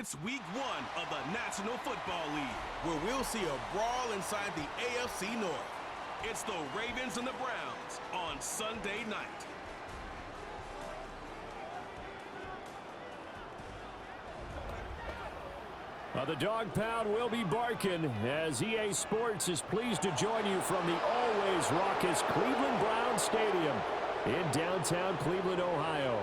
It's week 1 of the National Football League, where we'll see a brawl inside the AFC North. It's the Ravens and the Browns on Sunday night. The dog pound will be barking as EA Sports is pleased to join you from the always raucous Cleveland Browns Stadium in downtown Cleveland, Ohio.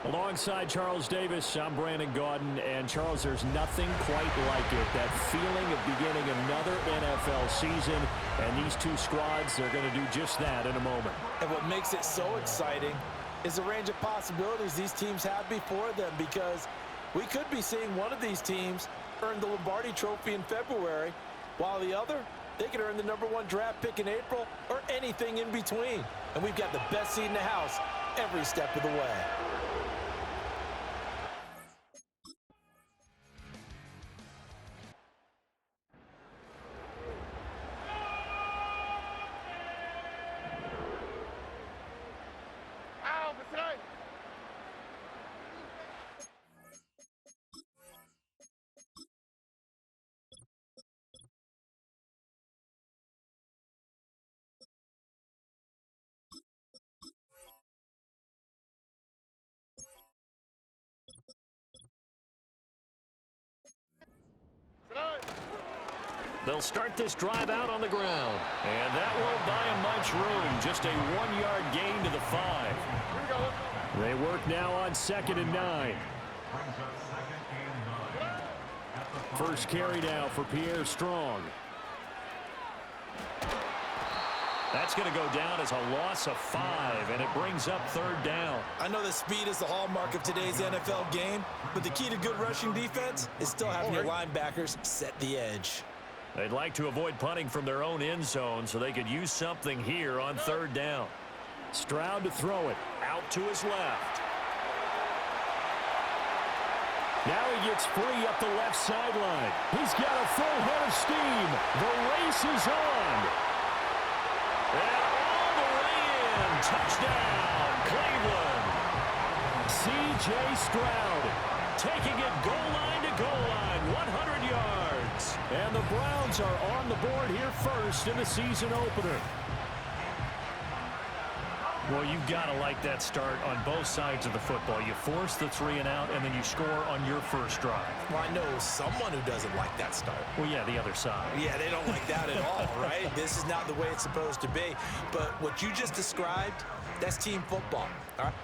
Alongside Charles Davis, I'm Brandon Gaudin, and Charles, there's nothing quite like it. That feeling of beginning another NFL season, and these two squads are going to do just that in a moment. And what makes it so exciting is the range of possibilities these teams have before them, because we could be seeing one of these teams earn the Lombardi Trophy in February, while the other, they could earn the #1 draft pick in April or anything in between. And we've got the best seat in the house every step of the way. They'll start this drive out on the ground, and that won't buy them much room. Just a 1-yard gain to the 5. They work now on 2nd and 9. First carry now for Pierre Strong. That's going to go down as a loss of 5, and it brings up 3rd down. I know that speed is the hallmark of today's NFL game, but the key to good rushing defense is still having your linebackers set the edge. They'd like to avoid punting from their own end zone so they could use something here on 3rd down. Stroud to throw it out to his left. Now he gets free up the left sideline. He's got a full head of steam. The race is on. And all the way in. Touchdown, Cleveland. C.J. Stroud taking it goal line to goal line, 100 yards. And the Browns are on the board here first in the season opener. Well, you've got to like that start on both sides of the football. You force the 3 and out, and then you score on your first drive. Well, I know someone who doesn't like that start. Well, yeah, the other side. Yeah, they don't like that at all, right? This is not the way it's supposed to be. But what you just described, that's team football, all right?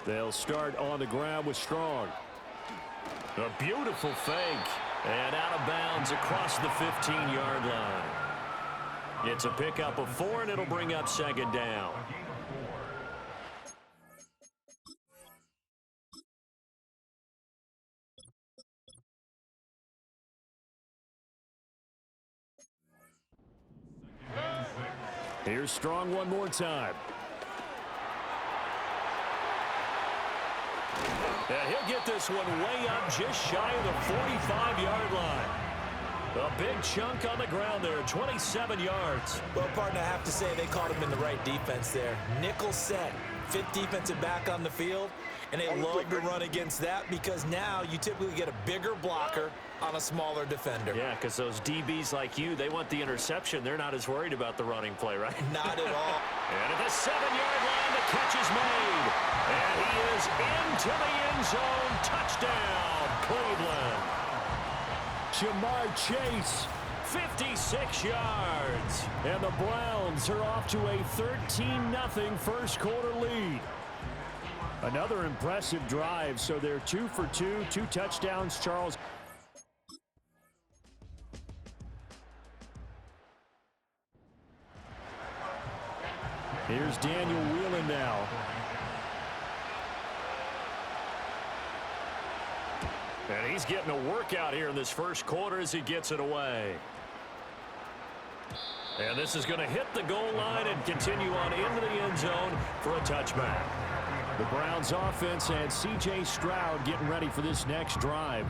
They'll start on the ground with Strong. A beautiful fake. And out of bounds across the 15-yard line. It's a pickup of 4, and it'll bring up 2nd down. Here's Strong one more time. And he'll get this one way up just shy of the 45-yard line. A big chunk on the ground there, 27 yards. Well, partner, I have to say they caught him in the right defense there. Nickel set, 5th defensive back on the field, and they love to run against that because now you typically get a bigger blocker on a smaller defender. Yeah, because those DBs like you, they want the interception. They're not as worried about the running play, right? Not at all. And at the 7-yard line, the catch is made. And he is into the end zone. Touchdown, Cleveland. Jamar Chase, 56 yards. And the Browns are off to a 13-0 first quarter lead. Another impressive drive, so they're 2 for 2, 2 touchdowns, Charles. Here's Daniel Whelan now. And he's getting a workout here in this first quarter as he gets it away. And this is going to hit the goal line and continue on into the end zone for a touchback. The Browns offense and C.J. Stroud getting ready for this next drive.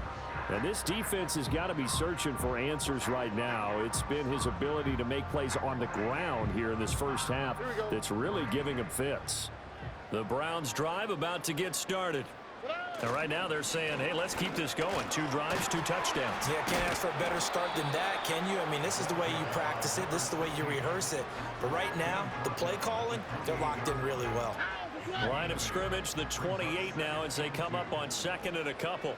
And this defense has got to be searching for answers right now. It's been his ability to make plays on the ground here in this first half that's really giving him fits. The Browns drive about to get started. And right now they're saying, hey, let's keep this going. 2 drives, 2 touchdowns. Yeah, can't ask for a better start than that, can you? I mean, this is the way you practice it. This is the way you rehearse it. But right now, the play calling, they're locked in really well. Line of scrimmage, the 28 now as they come up on 2nd and a couple.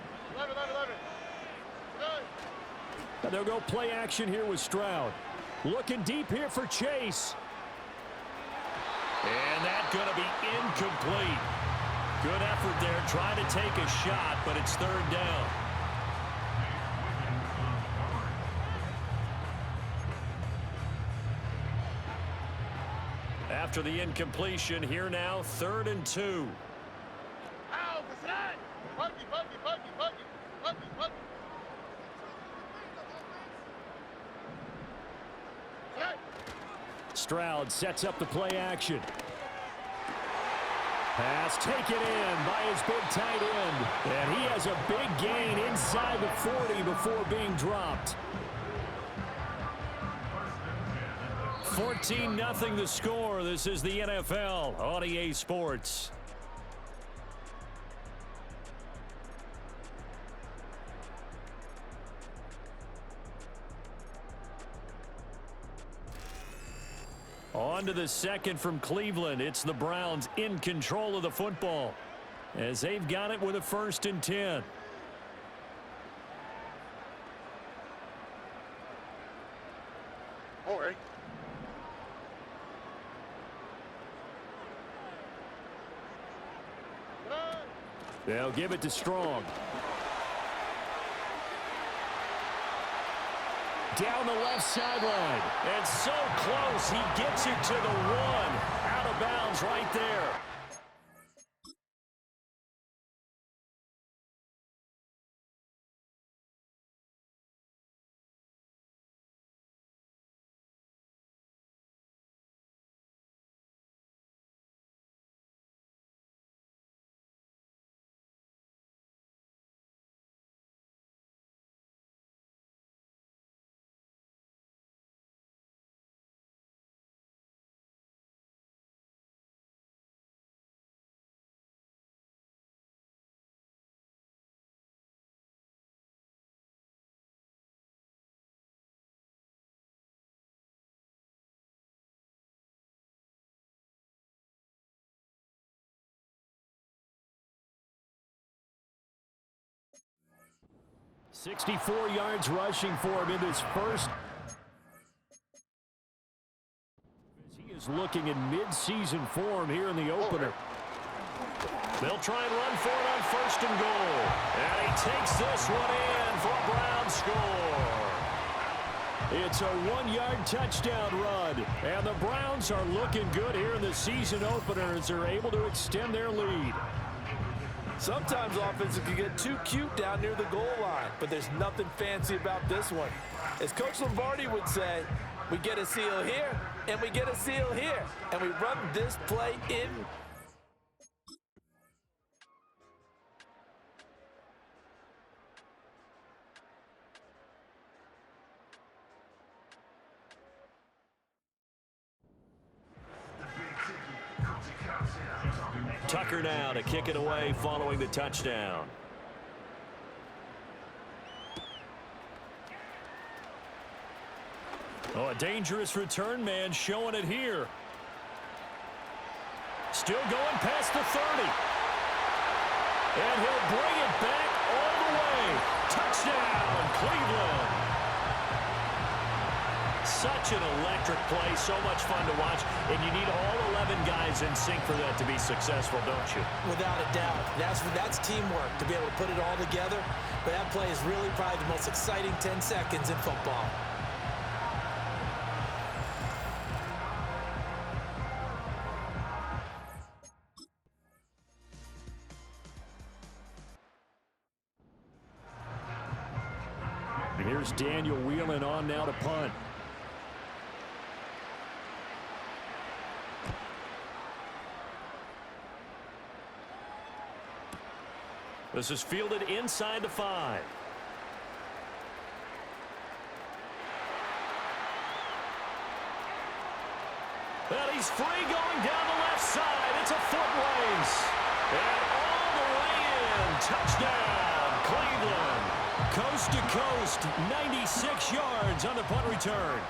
And they'll go play action here with Stroud. Looking deep here for Chase. And that's going to be incomplete. Good effort there, trying to take a shot, but it's 3rd down. After the incompletion, here now, 3rd and 2. Stroud sets up the play action. Pass taken in by his big tight end. And he has a big gain inside the 40 before being dropped. 14-0 the score. This is the NFL on EA Sports. On to the 2nd from Cleveland. It's the Browns in control of the football as they've got it with a 1st and 10. All right. They'll give it to Strong. Down the left sideline. And so close, he gets it to the 1. Out of bounds right there. .64 yards rushing for him in this first. He is looking in mid-season form here in the opener. They'll try and run for it on 1st and goal. And he takes this one in for a Brown score. It's a 1-yard touchdown run. And the Browns are looking good here in the season opener as they're able to extend their lead. Sometimes offenses can get too cute down near the goal line, but there's nothing fancy about this one. As Coach Lombardi would say, we get a seal here, and we get a seal here, and we run this play in. Tucker now to kick it away following the touchdown. Oh, a dangerous return man showing it here. Still going past the 30. And he'll bring it back all the way. Touchdown, Cleveland. Such an electric play, so much fun to watch, and you need all 11 guys in sync for that to be successful, don't you? Without a doubt. That's teamwork to be able to put it all together, but that play is really probably the most exciting 10 seconds in football. Here's Daniel Whelan on now to punt. This is fielded inside the 5. And he's free going down the left side. It's a foot race. And all the way in. Touchdown, Cleveland. Coast to coast, 96 yards on the punt return.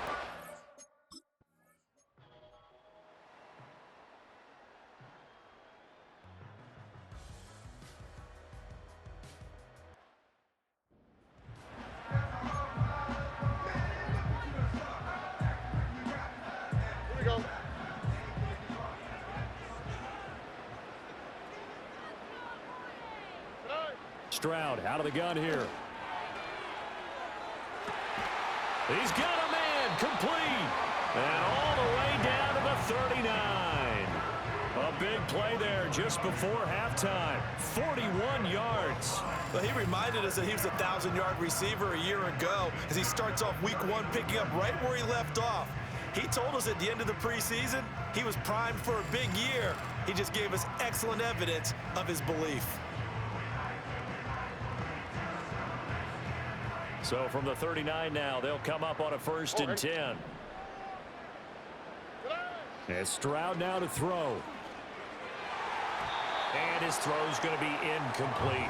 Stroud out of the gun here. He's got a man complete. And all the way down to the 39. A big play there just before halftime. 41 yards. Well, he reminded us that he was a 1,000-yard receiver a year ago as he starts off week 1 picking up right where he left off. He told us at the end of the preseason he was primed for a big year. He just gave us excellent evidence of his belief. So from the 39 now, they'll come up on a 1st and 10. And Stroud now to throw. And his throw's going to be incomplete.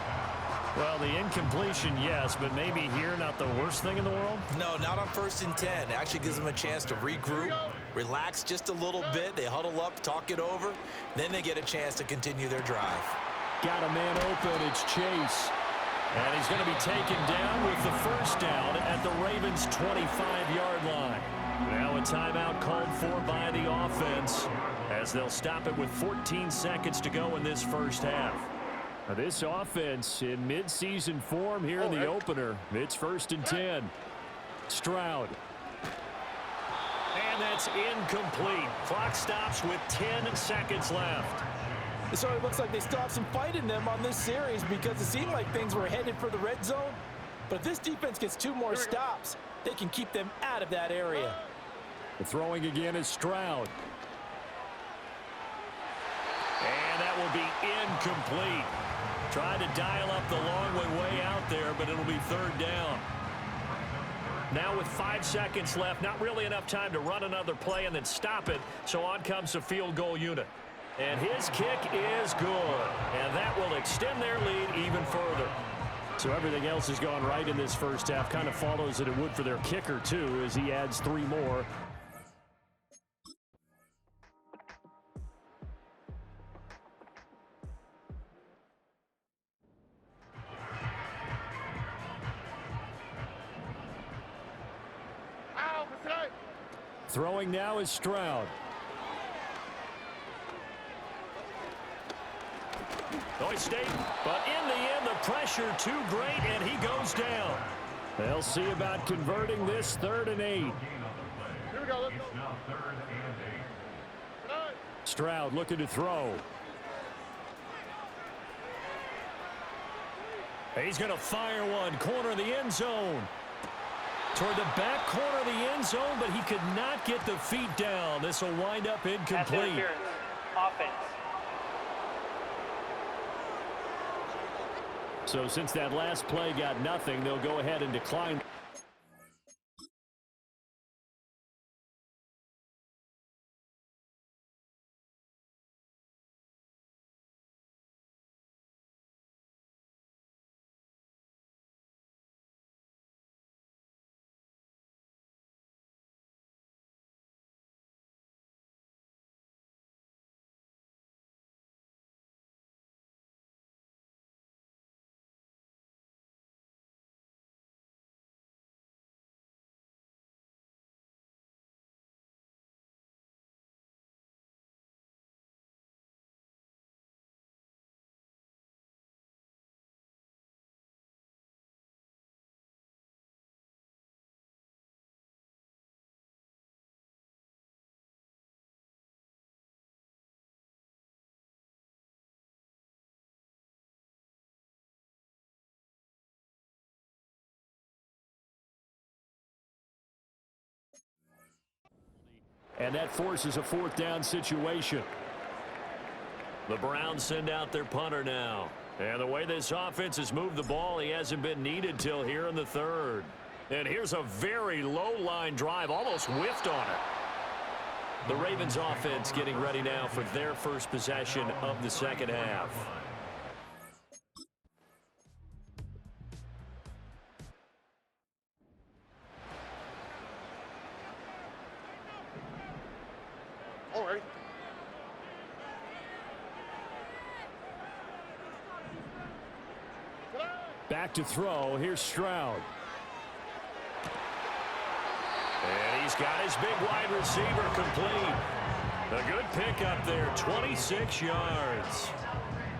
Well, the incompletion, yes, but maybe here not the worst thing in the world? No, not on 1st and 10. It actually gives them a chance to regroup, relax just a little bit. They huddle up, talk it over. Then they get a chance to continue their drive. Got a man open. It's Chase. And he's going to be taken down with the 1st down at the Ravens' 25-yard line. Now a timeout called for by the offense as they'll stop it with 14 seconds to go in this first half. Now this offense in midseason form here in the opener. It's 1st and 10. Stroud. And that's incomplete. Clock stops with 10 seconds left. So it looks like they still have some fight in them on this series because it seemed like things were headed for the red zone. But if this defense gets 2 more stops, they can keep them out of that area. The throwing again is Stroud. And that will be incomplete. Trying to dial up the long way out there, but it'll be 3rd down. Now with 5 seconds left, not really enough time to run another play and then stop it. So on comes the field goal unit. And his kick is good. And that will extend their lead even further. So everything else has gone right in this first half. Kind of follows that it would for their kicker, too, as he adds 3 more. Throwing now is Stroud. Noise State, but in the end, the pressure too great, and he goes down. They'll see about converting this 3rd and 8. Here we go, let's go. Stroud looking to throw. He's going to fire one, corner of the end zone. Toward the back corner of the end zone, but he could not get the feet down. This will wind up incomplete. Offense. So since that last play got nothing, they'll go ahead and decline. And that forces a 4th down situation. The Browns send out their punter now. And the way this offense has moved the ball, he hasn't been needed till here in the third. And here's a very low-line drive, almost whiffed on it. The Ravens offense getting ready now for their first possession of the second half. All right. Back to throw. Here's Stroud. And he's got his big wide receiver complete. A good pickup there, 26 yards.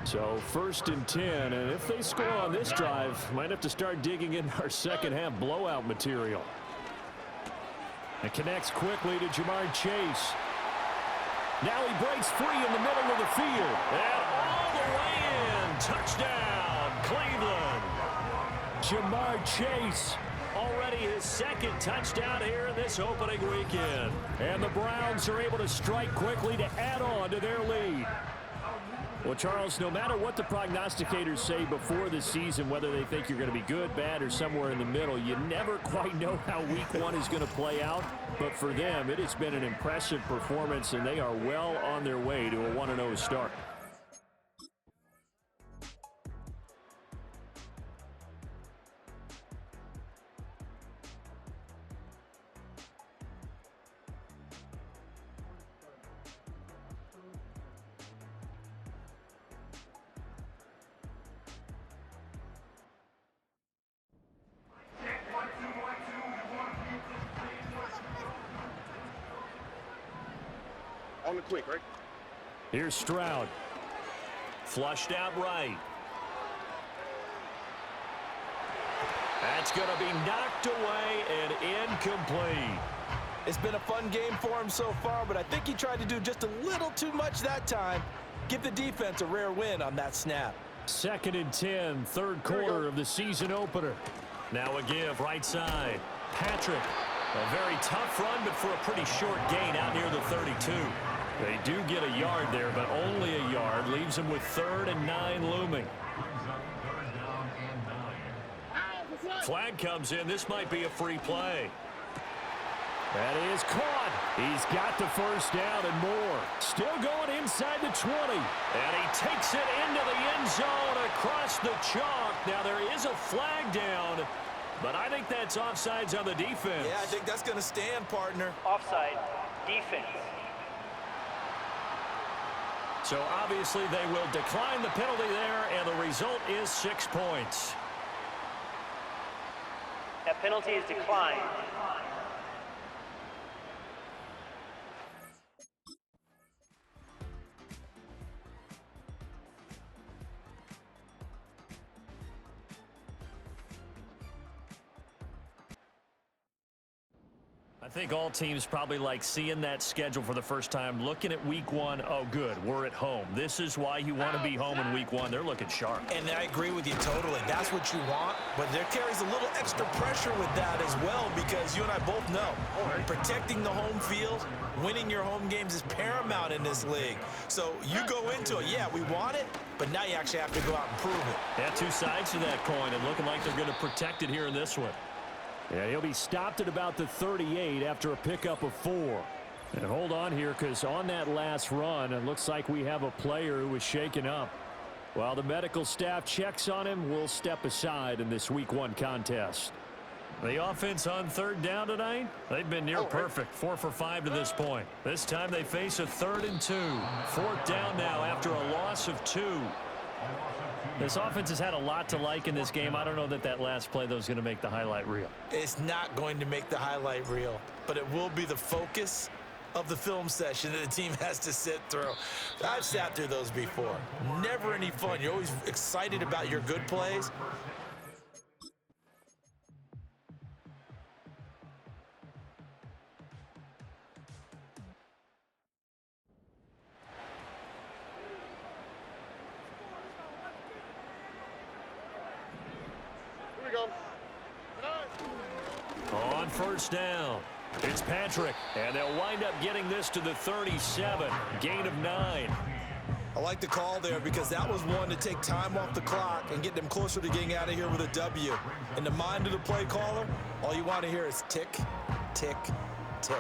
So 1st and 10, and if they score on this drive, might have to start digging in our second half blowout material. It connects quickly to Jamar Chase. Now he breaks free in the middle of the field. And all the way in. Touchdown, Cleveland. Jamar Chase. Already his second touchdown here in this opening weekend. And the Browns are able to strike quickly to add on to their lead. Well, Charles, no matter what the prognosticators say before the season, whether they think you're going to be good, bad, or somewhere in the middle, you never quite know how week one is going to play out. But for them, it has been an impressive performance, and they are well on their way to a 1-0 start. On the quick, right? Here's Stroud. Flushed out right. That's going to be knocked away and incomplete. It's been a fun game for him so far, but I think he tried to do just a little too much that time. Give the defense a rare win on that snap. 2nd and 10, third quarter of the season opener. Now a give right side. Patrick. A very tough run, but for a pretty short gain out near the 32. They do get a yard there, but only a yard. Leaves them with 3rd and 9 looming. Flag comes in. This might be a free play. That is caught. He's got the first down and more. Still going inside the 20. And he takes it into the end zone across the chalk. Now there is a flag down, but I think that's offsides on the defense. Yeah, I think that's going to stand, partner. Offside. Defense. So obviously they will decline the penalty there, and the result is 6 points. That penalty is declined. I think all teams probably like seeing that schedule for the first time, looking at week one. Oh, good, we're at home. This is why you want to be home in week one. They're looking sharp. And I agree with you totally. That's what you want, but there carries a little extra pressure with that as well, because you and I both know protecting the home field, winning your home games is paramount in this league. So you go into it, yeah, we want it, but now you actually have to go out and prove it. Yeah, two sides to that coin, and looking like they're going to protect it here in this one. Yeah, he'll be stopped at about the 38 after a pickup of 4. And hold on here, because on that last run, it looks like we have a player who was shaken up. While the medical staff checks on him, we'll step aside in this week one contest. The offense on 3rd down tonight, they've been near perfect. 4 for 5 to this point. This time they face a 3rd and 2. 4th down now after a loss of 2. This offense has had a lot to like in this game. I don't know that that last play, though, is going to make the highlight reel. It's not going to make the highlight reel, but it will be the focus of the film session that the team has to sit through. I've sat through those before. Never any fun. You're always excited about your good plays. On 1st down, it's Patrick, and they'll wind up getting this to the 37. Gain of 9. I like the call there because that was one to take time off the clock and get them closer to getting out of here with a W. In the mind of the play caller, all you want to hear is tick, tick, tick.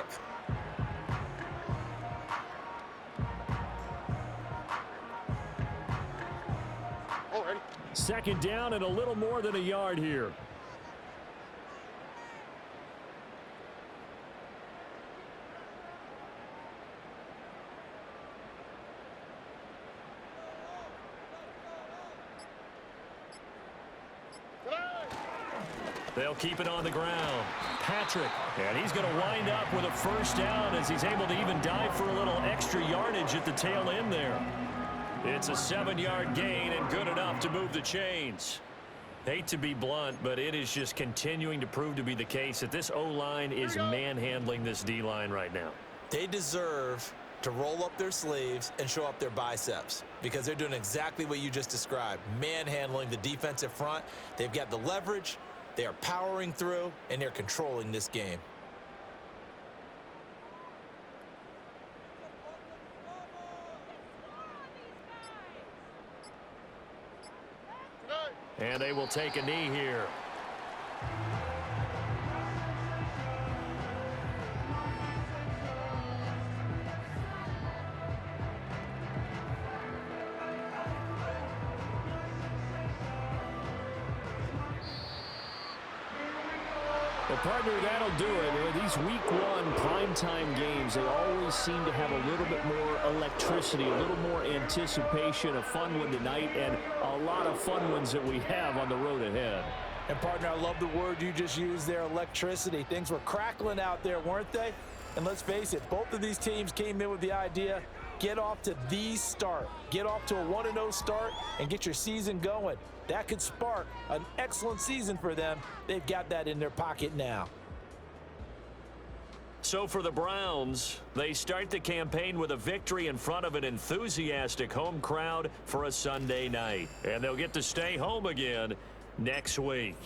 Already. Second down and a little more than a yard here. They'll keep it on the ground. Patrick, and he's going to wind up with a first down as he's able to even dive for a little extra yardage at the tail end there. It's a 7-yard gain and good enough to move the chains. Hate to be blunt, but it is just continuing to prove to be the case that this O-line is manhandling this D-line right now. They deserve to roll up their sleeves and show up their biceps because they're doing exactly what you just described, manhandling the defensive front. They've got the leverage. They are powering through, and they're controlling this game. And they will take a knee here. Well, partner, that'll do it. These week one primetime games, they always seem to have a little bit more electricity, a little more anticipation. A fun one tonight, and a lot of fun ones that we have on the road ahead. And, partner, I love the word you just used there, electricity. Things were crackling out there, weren't they? And let's face it, both of these teams came in with the idea, get off to the start. Get off to a 1-0 start and get your season going. That could spark an excellent season for them. They've got that in their pocket now. So for the Browns, they start the campaign with a victory in front of an enthusiastic home crowd for a Sunday night. And they'll get to stay home again next week.